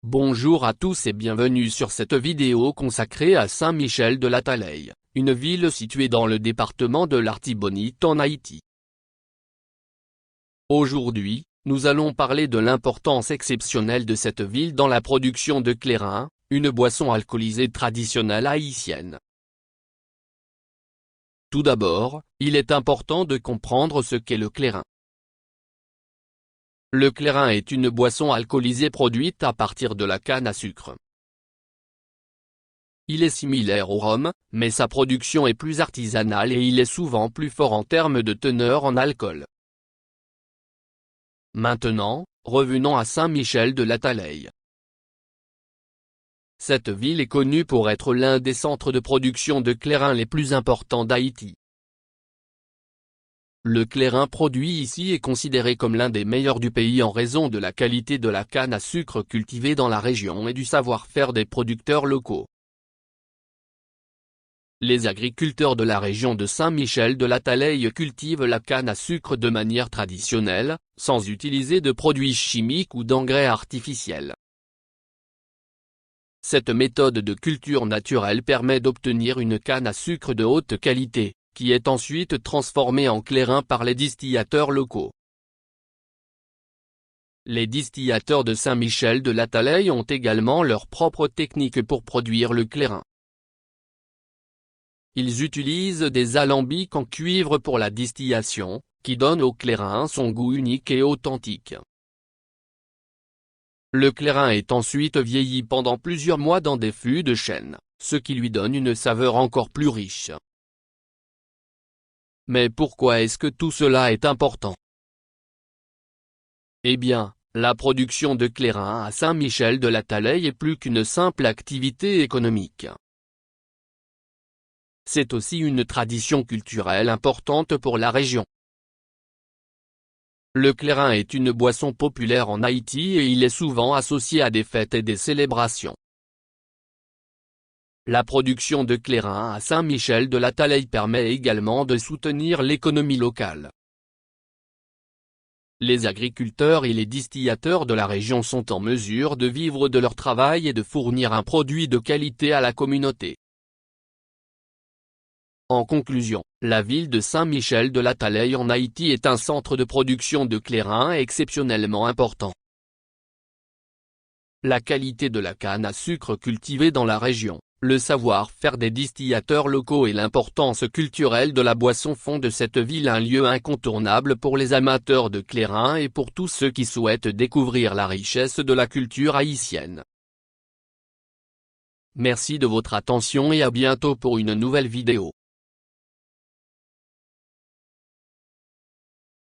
Bonjour à tous et bienvenue sur cette vidéo consacrée à Saint-Michel-de-la-Taleille, une ville située dans le département de l'Artibonite en Haïti. Aujourd'hui, nous allons parler de l'importance exceptionnelle de cette ville dans la production de clairin, une boisson alcoolisée traditionnelle haïtienne. Tout d'abord, il est important de comprendre ce qu'est le clairin. Le clairin est une boisson alcoolisée produite à partir de la canne à sucre. Il est similaire au rhum, mais sa production est plus artisanale et il est souvent plus fort en termes de teneur en alcool. Maintenant, revenons à Saint-Michel-de-la-Taleille. Cette ville est connue pour être l'un des centres de production de clairin les plus importants d'Haïti. Le clairin produit ici est considéré comme l'un des meilleurs du pays en raison de la qualité de la canne à sucre cultivée dans la région et du savoir-faire des producteurs locaux. Les agriculteurs de la région de Saint-Michel-de-la-Taleille cultivent la canne à sucre de manière traditionnelle, sans utiliser de produits chimiques ou d'engrais artificiels. Cette méthode de culture naturelle permet d'obtenir une canne à sucre de haute qualité, qui est ensuite transformée en clairin par les distillateurs locaux. Les distillateurs de Saint-Michel-de-la-Taleille ont également leur propre technique pour produire le clairin. Ils utilisent des alambics en cuivre pour la distillation, qui donnent au clairin son goût unique et authentique. Le clairin est ensuite vieilli pendant plusieurs mois dans des fûts de chêne, ce qui lui donne une saveur encore plus riche. Mais pourquoi est-ce que tout cela est important? Eh bien, la production de clairin à Saint-Michel-de-la-Taleille est plus qu'une simple activité économique. C'est aussi une tradition culturelle importante pour la région. Le clairin est une boisson populaire en Haïti et il est souvent associé à des fêtes et des célébrations. La production de clairin à Saint-Michel-de-la-Taleille permet également de soutenir l'économie locale. Les agriculteurs et les distillateurs de la région sont en mesure de vivre de leur travail et de fournir un produit de qualité à la communauté. En conclusion, la ville de Saint-Michel-de-la-Taleille en Haïti est un centre de production de clairin exceptionnellement important. La qualité de la canne à sucre cultivée dans la région, le savoir-faire des distillateurs locaux et l'importance culturelle de la boisson font de cette ville un lieu incontournable pour les amateurs de clairin et pour tous ceux qui souhaitent découvrir la richesse de la culture haïtienne. Merci de votre attention et à bientôt pour une nouvelle vidéo.